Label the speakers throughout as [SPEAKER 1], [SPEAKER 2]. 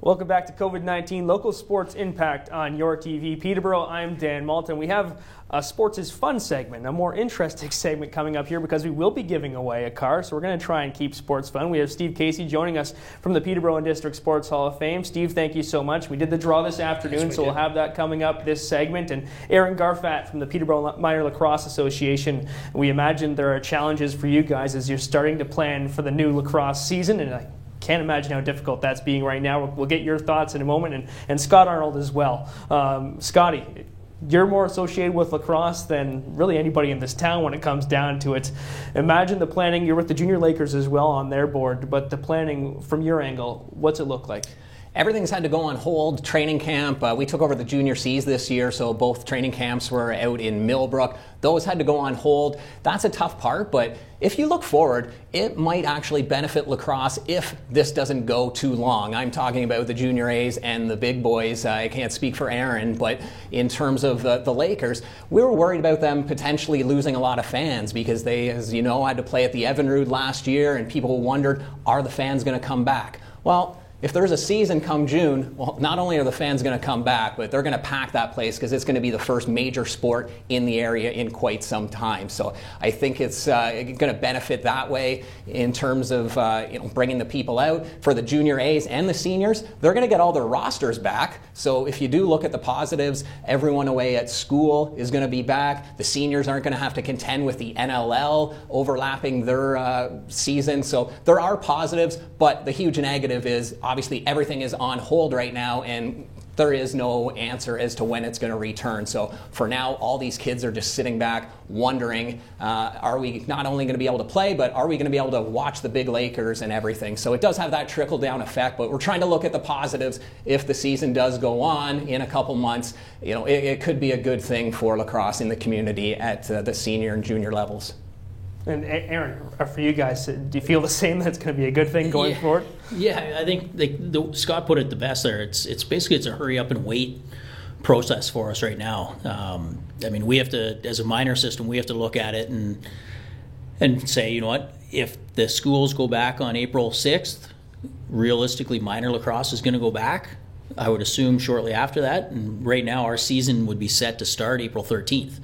[SPEAKER 1] Welcome back to COVID-19 Local Sports Impact on your TV. Peterborough, I'm Dan Malton. We have a Sports is Fun segment, a more interesting segment coming up here because we will be giving away a car, so we're going to try and keep sports fun. We have Steve Casey joining us from the Peterborough and District Sports Hall of Fame. Steve, thank you so much. We did the draw this afternoon, so we'll have that coming up this segment. And Aaron Garfat from the Peterborough Minor Lacrosse Association. We imagine there are challenges for you guys as you're starting to plan for the new lacrosse season, and I can't imagine how difficult that's being right now. We'll get your thoughts in a moment, and Scott Arnold as well. Scotty, you're more associated with lacrosse than really anybody in this town when it comes down to it. Imagine the planning. You're with the Junior Lakers as well on their board, but the planning from your angle, what's it look like?
[SPEAKER 2] Everything's had to go on hold. Training camp, we took over the Junior Cs this year, so both training camps were out in Millbrook. Those had to go on hold. That's a tough part, but if you look forward, it might actually benefit lacrosse if this doesn't go too long. I'm talking about the Junior A's and the big boys. I can't speak for Aaron, but in terms of the Lakers, we were worried about them potentially losing a lot of fans because they, as you know, had to play at the Evinrude last year, and people wondered, are the fans going to come back? Well, if there's a season come June, well, not only are the fans going to come back, but they're going to pack that place because it's going to be the first major sport in the area in quite some time. So I think it's going to benefit that way in terms of bringing the people out. For the Junior A's and the seniors, they're going to get all their rosters back. So if you do look at the positives, everyone away at school is going to be back. The seniors aren't going to have to contend with the NLL overlapping their season. So there are positives, but the huge negative is obviously everything is on hold right now, and there is no answer as to when it's going to return. So for now, all these kids are just sitting back wondering, are we not only going to be able to play, but are we going to be able to watch the big Lakers and everything? So it does have that trickle-down effect, but we're trying to look at the positives. If the season does go on in a couple months, it could be a good thing for lacrosse in the community at the senior and junior levels.
[SPEAKER 1] And Aaron, for you guys, do you feel the same, that it's going to be a good thing going forward?
[SPEAKER 3] Yeah, I think Scott put it the best there. It's basically a hurry up and wait process for us right now. I mean, we have to, as a minor system, we have to look at it and say, you know what, if the schools go back on April 6th, realistically minor lacrosse is going to go back, I would assume shortly after that. And right now our season would be set to start April 13th.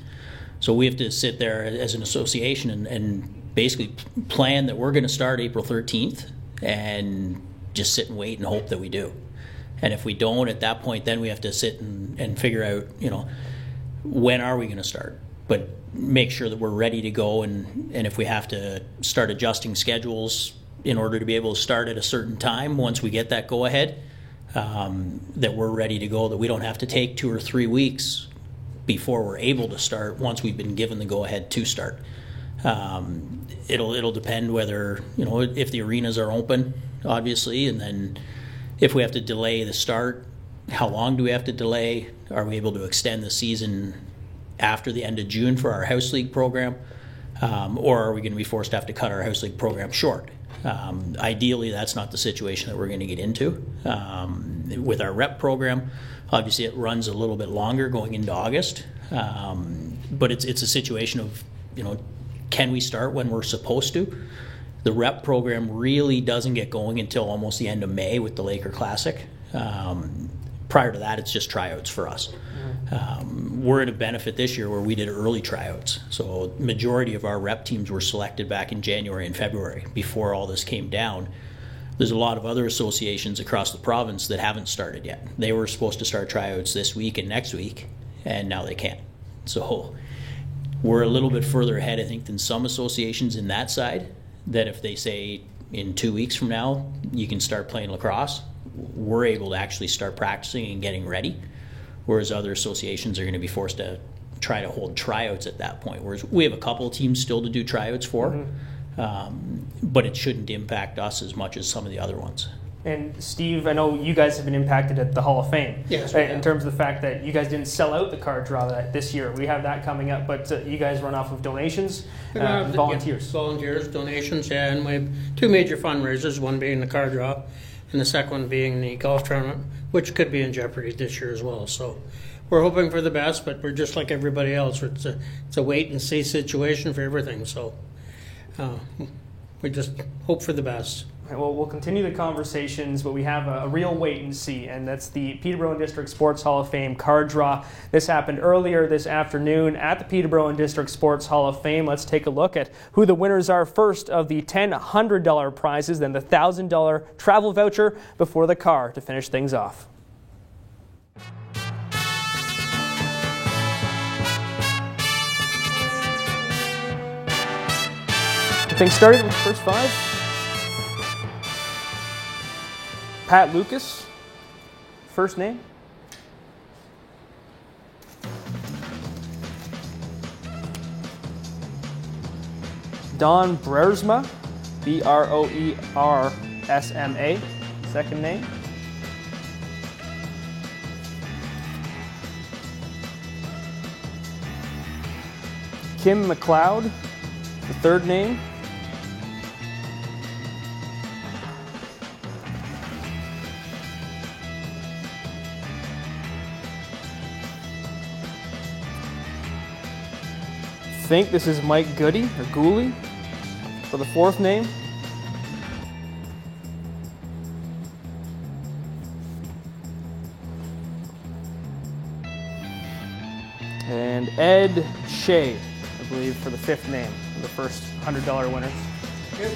[SPEAKER 3] So we have to sit there as an association and basically plan that we're going to start April 13th and just sit and wait and hope that we do. And if we don't, at that point, then we have to sit and figure out, when are we going to start? But make sure that we're ready to go, and if we have to start adjusting schedules in order to be able to start at a certain time once we get that go-ahead, that we're ready to go, that we don't have to take 2 or 3 weeks before we're able to start once we've been given the go-ahead to start. It'll depend whether, if the arenas are open, obviously, and then if we have to delay the start, how long do we have to delay? Are we able to extend the season after the end of June for our House League program? Or are we going to be forced to have to cut our House League program short? Ideally, that's not the situation that we're going to get into. With our rep program, obviously it runs a little bit longer going into August, but it's a situation of, can we start when we're supposed to? The rep program really doesn't get going until almost the end of May with the Laker Classic. Prior to that, it's just tryouts for us. We're at a benefit this year where we did early tryouts. So majority of our rep teams were selected back in January and February before all this came down. There's a lot of other associations across the province that haven't started yet. They were supposed to start tryouts this week and next week, and now they can't. So we're a little bit further ahead, I think, than some associations in that side, that if they say in 2 weeks from now you can start playing lacrosse, we're able to actually start practicing and getting ready, whereas other associations are going to be forced to try to hold tryouts at that point. Whereas we have a couple of teams still to do tryouts for, but it shouldn't impact us as much as some of the other ones.
[SPEAKER 1] And Steve, I know you guys have been impacted at the Hall of Fame.
[SPEAKER 4] Yes,
[SPEAKER 1] in terms of the fact that you guys didn't sell out the card draw this year. We have that coming up, but you guys run off of donations, volunteers.
[SPEAKER 4] Volunteers, donations, and we have 2 major fundraisers, one being the card draw and the second one being the golf tournament, which could be in jeopardy this year as well. So we're hoping for the best, but we're just like everybody else. It's a wait-and-see situation for everything. So we just hope for the best.
[SPEAKER 1] Well, we'll continue the conversations, but we have a real wait and see, and that's the Peterborough and District Sports Hall of Fame card draw. This happened earlier this afternoon at the Peterborough and District Sports Hall of Fame. Let's take a look at who the winners are first of the $100 prizes, then the $1,000 travel voucher before the car to finish things off. Things started with the first 5. Pat Lucas, first name. Don Brersma, Brersma, second name. Kim McLeod, the third name. I think this is Mike Goody or Gooley for the fourth name. And Ed Shea, I believe, for the fifth name, the first $100 winners.
[SPEAKER 4] Yep.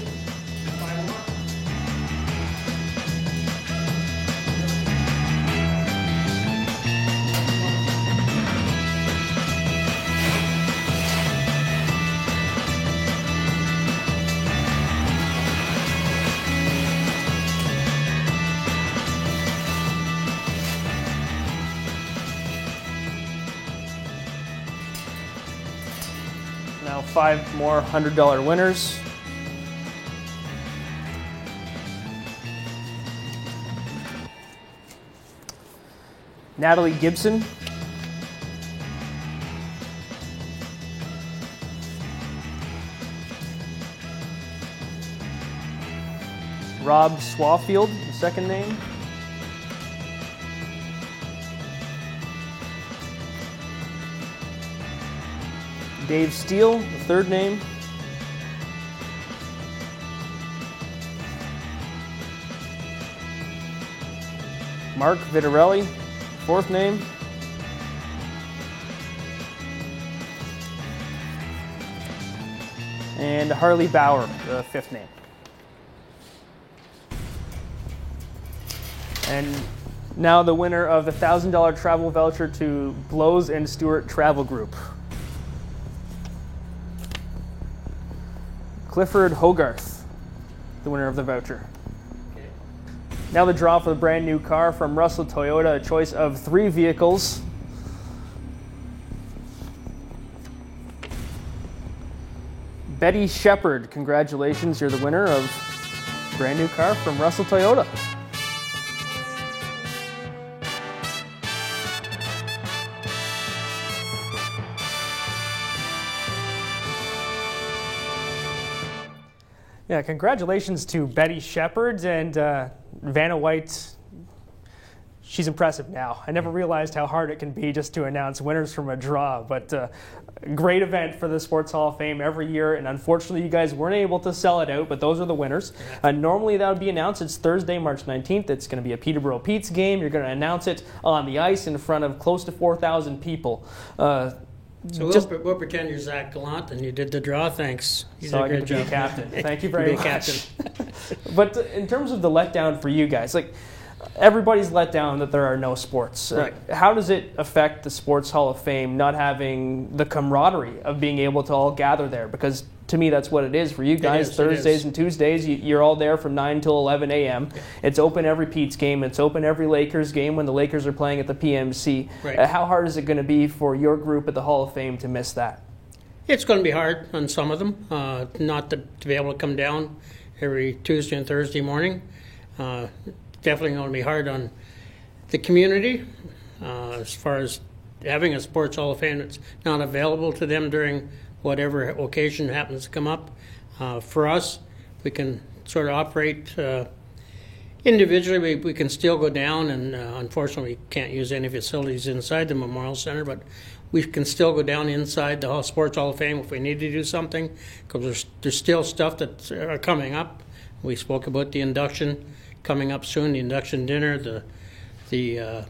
[SPEAKER 1] Now 5 more $100 winners. Natalie Gibson. Rob Swafield, the second name. Dave Steele, the third name. Mark Vitarelli, fourth name. And Harley Bauer, the fifth name. And now the winner of the $1,000 travel voucher to Blows and Stewart Travel Group. Clifford Hogarth, the winner of the voucher. Okay. Now the draw for the brand new car from Russell Toyota, a choice of 3 vehicles. Betty Shepard, congratulations, you're the winner of a brand new car from Russell Toyota. Yeah, congratulations to Betty Shepard and Vanna White. She's impressive now. I never realized how hard it can be just to announce winners from a draw, but great event for the Sports Hall of Fame every year, and unfortunately you guys weren't able to sell it out, but those are the winners. Normally that would be announced. It's Thursday, March 19th. It's going to be a Peterborough Pete's game. You're going to announce it on the ice in front of close to 4,000 people.
[SPEAKER 4] So we'll pretend you're Zach Gallant and you did the draw. Thanks.
[SPEAKER 1] So I get to be a captain. Thank you very much. But in terms of the letdown for you guys, like everybody's let down that there are no sports.
[SPEAKER 4] Right.
[SPEAKER 1] How does it affect the Sports Hall of Fame not having the camaraderie of being able to all gather there? Because to me, that's what it is for you guys. Thursdays and Tuesdays, you're all there from 9 till 11 a.m. Yeah. It's open every Pete's game. It's open every Lakers game when the Lakers are playing at the PMC.
[SPEAKER 4] Right.
[SPEAKER 1] How hard is it going to be for your group at the Hall of Fame to miss that?
[SPEAKER 4] It's going to be hard on some of them, not to be able to come down every Tuesday and Thursday morning. Definitely going to be hard on the community as far as having a Sports Hall of Fame that's not available to them during whatever occasion happens to come up. For us, we can sort of operate individually. We can still go down, and unfortunately we can't use any facilities inside the Memorial Center, but we can still go down inside the Sports Hall of Fame if we need to do something, because there's still stuff that are coming up We spoke about the induction coming up soon, the induction dinner, the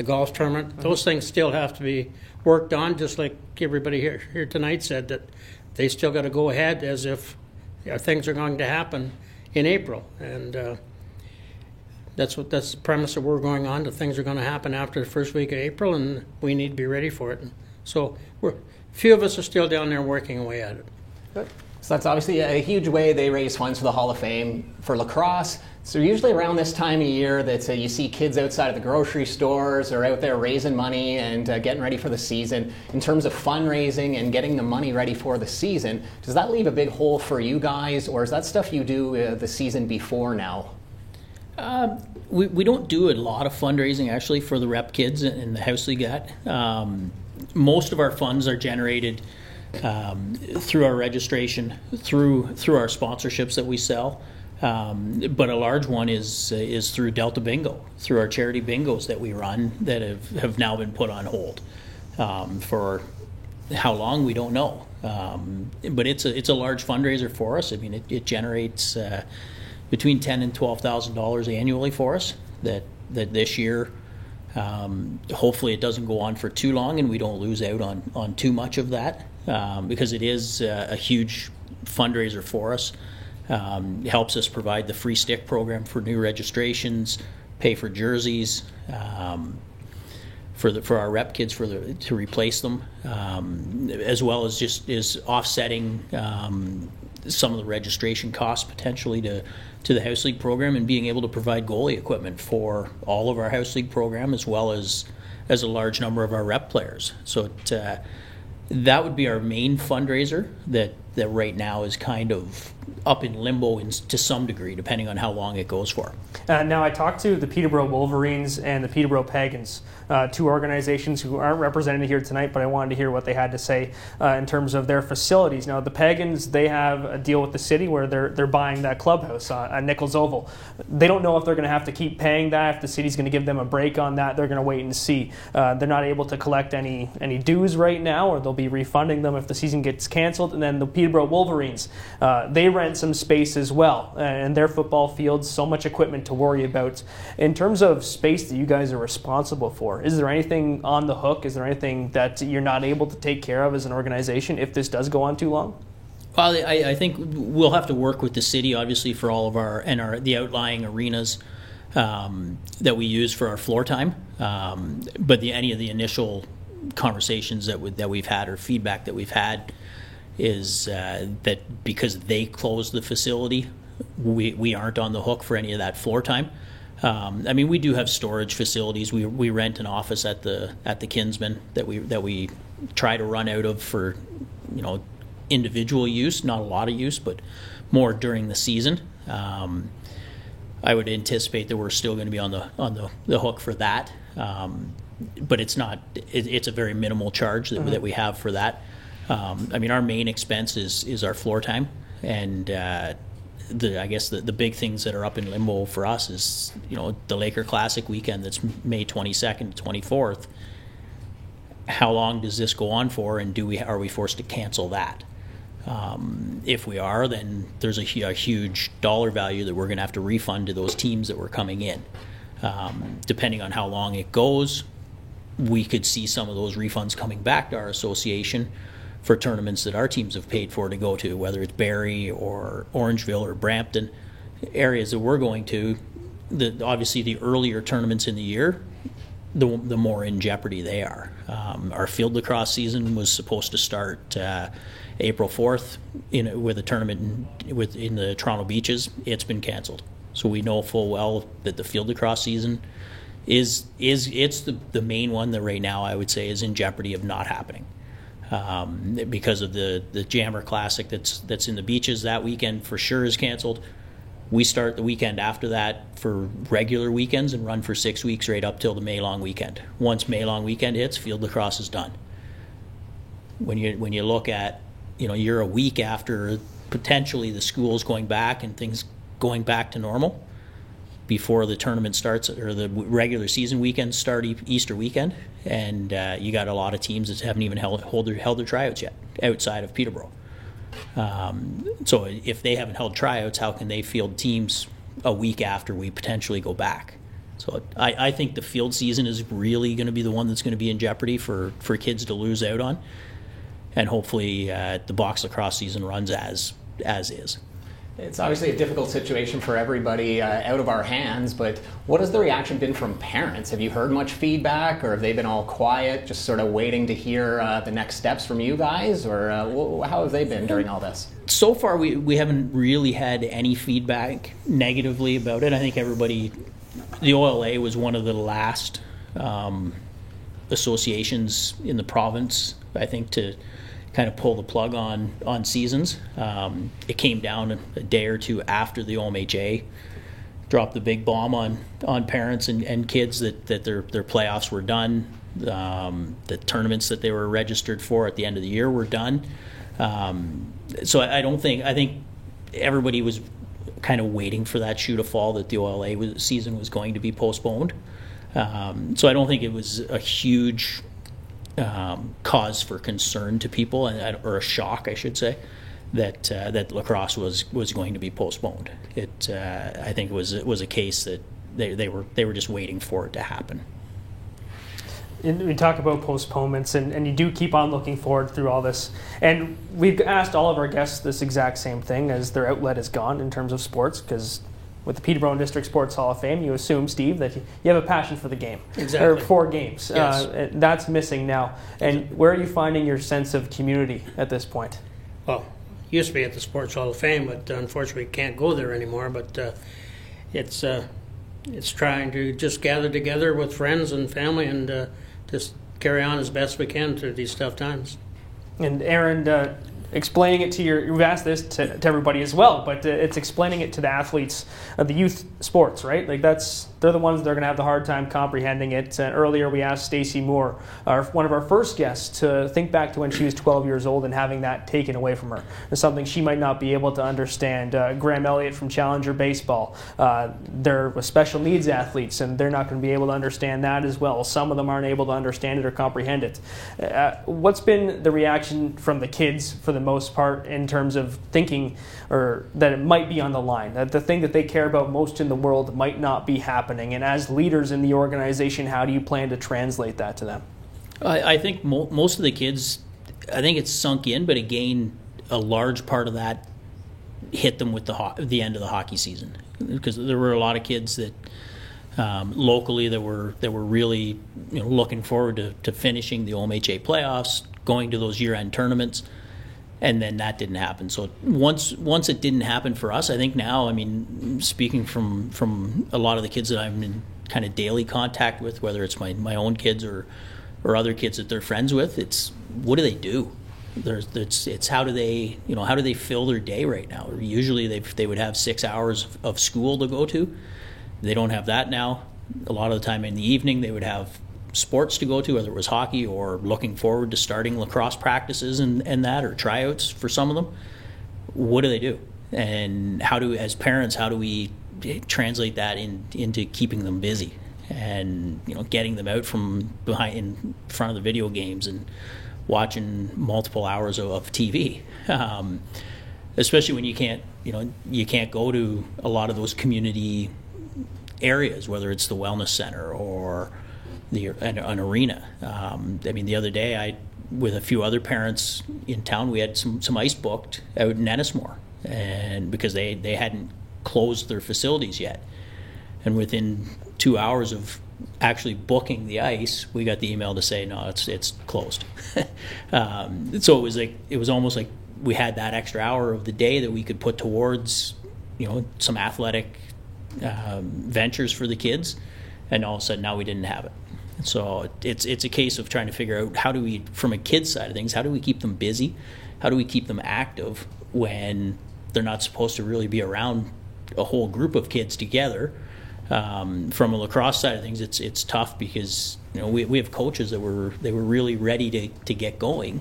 [SPEAKER 4] golf tournament. Those things still have to be worked on, just like everybody here tonight said, that they still got to go ahead as if things are going to happen in April. And that's the premise that we're going on, that things are going to happen after the first week of April, and we need to be ready for it. And so a few of us are still down there working away at it.
[SPEAKER 1] Good.
[SPEAKER 2] So that's obviously a huge way they raise funds for the Hall of Fame. For lacrosse, so usually around this time of year that you see kids outside of the grocery stores or out there raising money and getting ready for the season. In terms of fundraising and getting the money ready for the season, does that leave a big hole for you guys, or is that stuff you do the season before now?
[SPEAKER 3] We don't do a lot of fundraising actually for the rep kids in the house league. Most of our funds are generated through our registration, through our sponsorships that we sell, but a large one is through Delta Bingo, through our charity bingos that we run that have now been put on hold for how long we don't know, but it's a large fundraiser for us. I mean, it generates between $10,000 and $12,000 annually for us. That this year, hopefully, it doesn't go on for too long, and we don't lose out on too much of that, because it is a huge fundraiser for us. It helps us provide the free stick program for new registrations, pay for jerseys, for our rep kids to replace them, as well as just is offsetting some of the registration costs potentially to the house league program, and being able to provide goalie equipment for all of our house league program as well as a large number of our rep players. So that would be our main fundraiser that right now is kind of up in limbo to some degree, depending on how long it goes for.
[SPEAKER 1] Now, I talked to the Peterborough Wolverines and the Peterborough Pagans, two organizations who aren't represented here tonight, but I wanted to hear what they had to say in terms of their facilities. Now, the Pagans, they have a deal with the city where they're buying that clubhouse at Nichols Oval. They don't know if they're going to have to keep paying that, if the city's going to give them a break on that. They're going to wait and see. They're not able to collect any dues right now, or they'll be refunding them if the season gets canceled. And then the Peterborough Wolverines, they rent some space as well, and their football fields, so much equipment to worry about. In terms of space that you guys are responsible for, is there anything on the hook? Is there anything that you're not able to take care of as an organization if this does go on too long?
[SPEAKER 3] Well, I think we'll have to work with the city, obviously, for all of the outlying arenas that we use for our floor time. But any of the initial conversations that we've had, or feedback that we've had, is that because they closed the facility, we aren't on the hook for any of that floor time. I mean, we do have storage facilities. We rent an office at the Kinsman that we try to run out of for individual use, not a lot of use, but more during the season. I would anticipate that we're still going to be on the hook for that, but it's not. It's a very minimal charge that we have for that. I mean, our main expense is our floor time, and I guess the big things that are up in limbo for us is the Laker Classic weekend that's May 22nd to 24th. How long does this go on for, and are we forced to cancel that? If we are, then there's a huge dollar value that we're going to have to refund to those teams that were coming in. Depending on how long it goes, we could see some of those refunds coming back to our association for tournaments that our teams have paid for to go to, whether it's Barrie or Orangeville or Brampton, areas that we're going to. Obviously, the earlier tournaments in the year, the more in jeopardy they are. Our field lacrosse season was supposed to start April 4th with a tournament in the Toronto Beaches. It's been canceled. So we know full well that the field lacrosse season it's the main one that right now I would say is in jeopardy of not happening. Because of the Jammer Classic that's in the Beaches that weekend for sure is canceled. We start the weekend after that for regular weekends and run for 6 weeks right up till the May long weekend. Once May long weekend hits, field lacrosse is done. When you look at you're a week after potentially the schools going back and things going back to normal before the tournament starts, or the regular season weekends start Easter weekend, and you got a lot of teams that haven't even held their tryouts yet outside of Peterborough. So if they haven't held tryouts, how can they field teams a week after we potentially go back? So I think the field season is really going to be the one that's going to be in jeopardy for kids to lose out on. And hopefully the box lacrosse season runs as is.
[SPEAKER 2] It's obviously a difficult situation for everybody, out of our hands, but what has the reaction been from parents? Have you heard much feedback, or have they been all quiet, just sort of waiting to hear the next steps from you guys, or how have they been during all this?
[SPEAKER 3] So far, we haven't really had any feedback negatively about it. I think everybody, the OLA was one of the last associations in the province, I think, to kind of pull the plug on seasons. It came down a day or two after the OMHA dropped the big bomb on parents and kids that their playoffs were done. The tournaments that they were registered for at the end of the year were done. So I think everybody was kind of waiting for that shoe to fall, that the OLA season was going to be postponed. So I don't think it was a huge cause for concern to people, or a shock, I should say, that lacrosse was going to be postponed. I think it was a case that they were just waiting for it to happen.
[SPEAKER 1] And we talk about postponements, and you do keep on looking forward through all this. And we've asked all of our guests this exact same thing as their outlet is gone in terms of sports, because with the Peterborough and District Sports Hall of Fame, you assume, Steve, that you have a passion for the game.
[SPEAKER 4] Exactly.
[SPEAKER 1] Or for games.
[SPEAKER 4] Yes.
[SPEAKER 1] That's missing now. And where are you finding your sense of community at this point?
[SPEAKER 4] Well, used to be at the Sports Hall of Fame, but unfortunately can't go there anymore. But it's trying to just gather together with friends and family and just carry on as best we can through these tough times.
[SPEAKER 1] And Aaron, explaining it to you've asked this to everybody as well, but it's explaining it to the athletes of the youth sports, right? Like they're the ones that are going to have the hard time comprehending it. Earlier we asked Stacey Moore, one of our first guests, to think back to when she was 12 years old and having that taken away from her. It's something she might not be able to understand. Graham Elliott from Challenger Baseball, they're special needs athletes, and they're not going to be able to understand that as well. Some of them aren't able to understand it or comprehend it. What's been the reaction from the kids for the most part in terms of thinking or that it might be on the line, that the thing that they care about most in the world might not be happening? And as leaders in the organization, how do you plan to translate that to them?
[SPEAKER 3] I think most of the kids, I think it's sunk in, but again, a large part of that hit them with the end of the hockey season, because there were a lot of kids that locally that were really looking forward to finishing the OMHA playoffs, going to those year-end tournaments. And then that didn't happen. So once it didn't happen for us, I think now, I mean, speaking from a lot of the kids that I'm in kind of daily contact with, whether it's my own kids or other kids that they're friends with, it's what do they do? It's how do they fill their day right now? Usually they would have 6 hours of school to go to. They don't have that now. A lot of the time in the evening they would have sports to go to, whether it was hockey or looking forward to starting lacrosse practices and that, or tryouts for some of them. What do they do? And as parents, how do we translate that into keeping them busy and getting them out from in front of the video games and watching multiple hours of TV, especially when you can't go to a lot of those community areas, whether it's the wellness center or an arena. I mean, the other day, with a few other parents in town, we had some ice booked out in Ennismore, and because they hadn't closed their facilities yet, and within 2 hours of actually booking the ice, we got the email to say no, it's closed. So it was almost like we had that extra hour of the day that we could put towards some athletic ventures for the kids, and all of a sudden now we didn't have it. So it's a case of trying to figure out how do we, from a kid's side of things, how do we keep them busy? How do we keep them active when they're not supposed to really be around a whole group of kids together? From a lacrosse side of things, it's tough because we have coaches that were really ready to get going,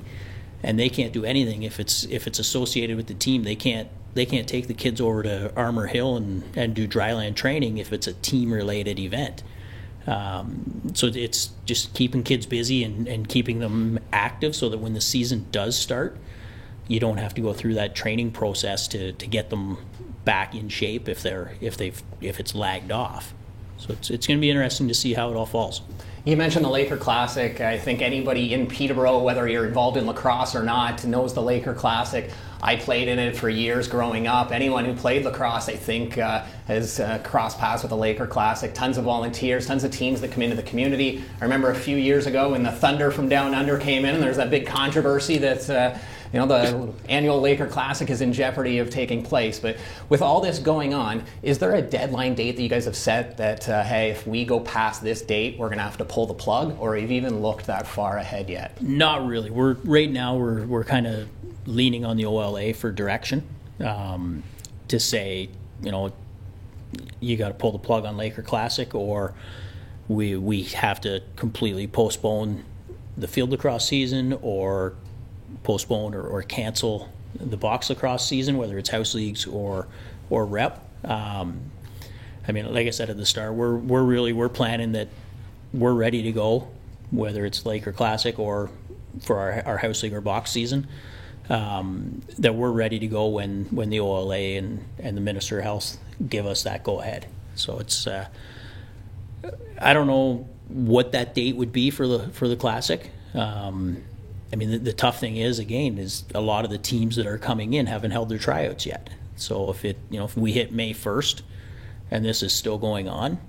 [SPEAKER 3] and they can't do anything if it's associated with the team. They can't take the kids over to Armour Hill and do dryland training if it's a team related event. So it's just keeping kids busy and keeping them active so that when the season does start, you don't have to go through that training process to get them back in shape if it's lagged off. So it's going to be interesting to see how it all falls.
[SPEAKER 2] You mentioned the Laker Classic. I think anybody in Peterborough, whether you're involved in lacrosse or not, knows the Laker Classic. I played in it for years growing up. Anyone who played lacrosse, I think, has crossed paths with the Laker Classic. Tons of volunteers, tons of teams that come into the community. I remember a few years ago when the Thunder from Down Under came in, and there's that big controversy that the annual Laker Classic is in jeopardy of taking place. But with all this going on, is there a deadline date that you guys have set that, hey, if we go past this date, we're going to have to pull the plug? Or have you even looked that far ahead yet?
[SPEAKER 3] Not really. Right now we're kind of leaning on the OLA for direction to say, you got to pull the plug on Laker Classic, or we have to completely postpone the field lacrosse season, or postpone or cancel the box lacrosse season, whether it's house leagues or rep. Like I said at the start, we're planning that we're ready to go, whether it's Laker Classic or for our house league or box season. That we're ready to go when the OLA and the Minister of Health give us that go ahead. So it's I don't know what that date would be for the Classic. The tough thing is a lot of the teams that are coming in haven't held their tryouts yet. So if we hit May 1st and this is still going on,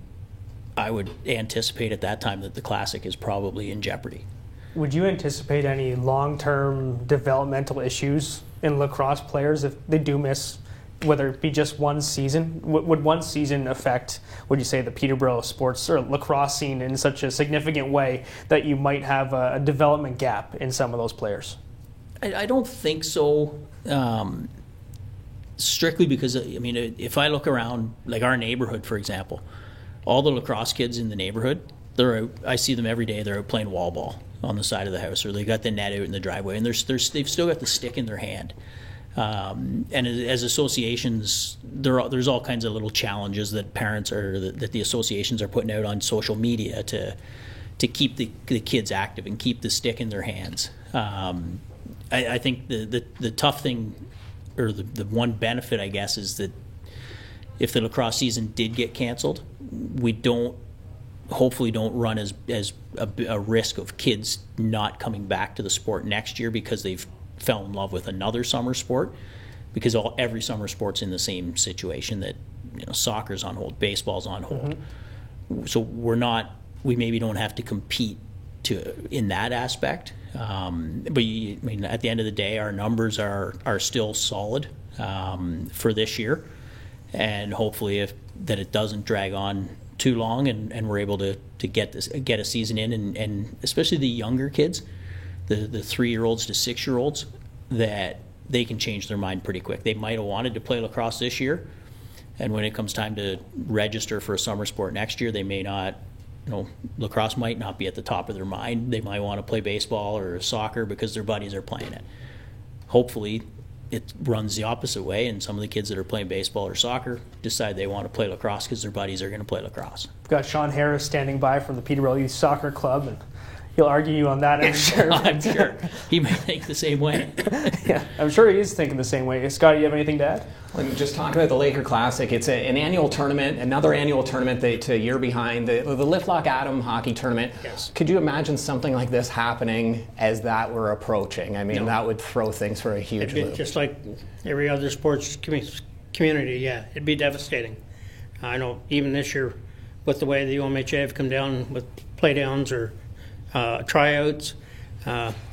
[SPEAKER 3] I would anticipate at that time that the Classic is probably in jeopardy.
[SPEAKER 1] Would you anticipate any long-term developmental issues in lacrosse players if they do miss, whether it be just one season? Would one season affect, would you say, the Peterborough sports or lacrosse scene in such a significant way that you might have a development gap in some of those players?
[SPEAKER 3] I don't think so. Strictly because, if I look around, like our neighborhood, for example, all the lacrosse kids in the neighborhood, they're out. I see them every day. They're out playing wall ball on the side of the house, or they got the net out in the driveway, and they've still got the stick in their hand. And as associations, there's all kinds of little challenges that parents that the associations are putting out on social media to keep the kids active and keep the stick in their hands. I think the tough thing, or the one benefit, I guess, is that if the lacrosse season did get canceled, we hopefully don't run as a risk of kids not coming back to the sport next year because they've fell in love with another summer sport, because every summer sport's in the same situation, that soccer's on hold, baseball's on hold. Mm-hmm. So we maybe don't have to compete in that aspect. But at the end of the day, our numbers are still solid for this year, and hopefully that it doesn't drag on too long, and we're able to get a season in, and especially the younger kids, the 3-year-olds to 6-year-olds, that they can change their mind pretty quick. They might have wanted to play lacrosse this year, and when it comes time to register for a summer sport next year, they may not, lacrosse might not be at the top of their mind. They might want to play baseball or soccer because their buddies are playing it. Hopefully it runs the opposite way, and some of the kids that are playing baseball or soccer decide they want to play lacrosse because their buddies are going to play lacrosse.
[SPEAKER 1] We've got Sean Harris standing by from the Peterborough Youth Soccer Club, and he'll argue you on that, I'm sure.
[SPEAKER 3] I'm sure. He may think the same way.
[SPEAKER 1] Yeah, I'm sure he is thinking the same way. Scott, do you have anything to add?
[SPEAKER 2] Well, just talking about the Laker Classic, it's an annual tournament, another annual tournament that a year behind the Liftlock Adam hockey tournament.
[SPEAKER 4] Yes.
[SPEAKER 2] Could you imagine something like this happening as that were approaching? That would throw things for a huge loop.
[SPEAKER 4] Just like every other sports community, yeah, it'd be devastating. I know even this year, with the way the OMHA have come down with playdowns or tryouts,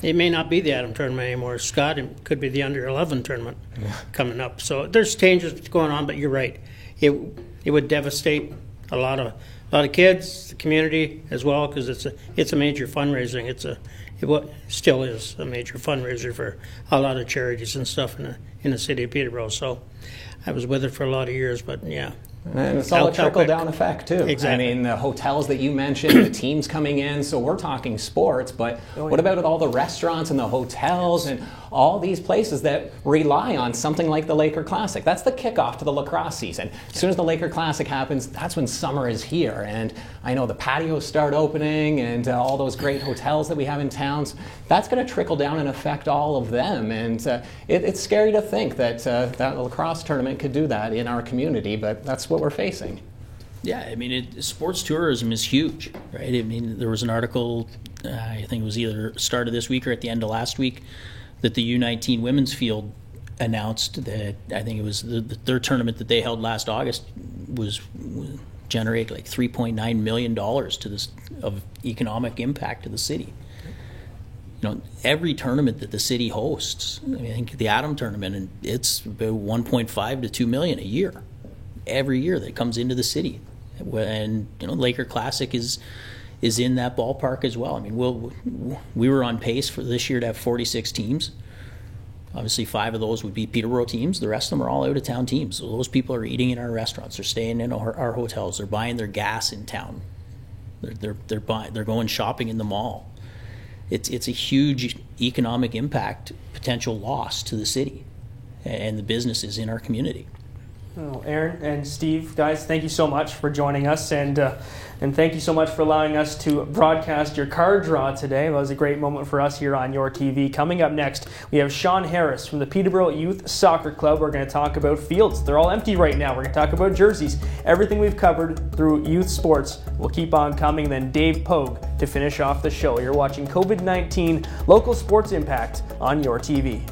[SPEAKER 4] it may not be the Adam tournament anymore, Scott. It could be the under 11 tournament coming up. So there's changes going on, but you're right. It would devastate a lot of kids, the community as well, because it's a major fundraising. It still is a major fundraiser for a lot of charities and stuff in the city of Peterborough. So I was with it for a lot of years, but yeah,
[SPEAKER 2] And it's all a trickle-down effect, too.
[SPEAKER 4] Exactly.
[SPEAKER 2] I mean, the hotels that you mentioned, the teams coming in, so we're talking sports, but what about all the restaurants and the hotels and all these places that rely on something like the Laker Classic? That's the kickoff to the lacrosse season. As soon as the Laker Classic happens, that's when summer is here. And I know the patios start opening and all those great hotels that we have in towns. That's going to trickle down and affect all of them. And it's scary to think that that lacrosse tournament could do that in our community, but that's what we're facing.
[SPEAKER 3] Yeah, I mean, sports tourism is huge, right? I mean, there was an article, I think it was either start of this week or at the end of last week, that the U19 women's field announced that, I think it was their tournament that they held last August was generate like $3.9 million to this of economic impact to the city. You know, every tournament that the city hosts, I mean, I think the Atom tournament, and it's about 1.5 to 2 million a year, every year that comes into the city. And you know, Laker Classic is in that ballpark as well. I mean, we were on pace for this year to have 46 teams. Obviously, 5 of those would be Peterborough teams. The rest of them are all out-of-town teams. So those people are eating in our restaurants. They're staying in our hotels. They're buying their gas in town. They're going shopping in the mall. It's a huge economic impact, potential loss to the city and the businesses in our community.
[SPEAKER 1] Well, Aaron and Steve, guys, thank you so much for joining us, and thank you so much for allowing us to broadcast your card draw today. It was a great moment for us here on Your TV. Coming up next, we have Sean Harris from the Peterborough Youth Soccer Club. We're going to talk about fields. They're all empty right now. We're going to talk about jerseys. Everything we've covered through youth sports will keep on coming. Then Dave Pogue to finish off the show. You're watching COVID-19 Local Sports Impact on Your TV.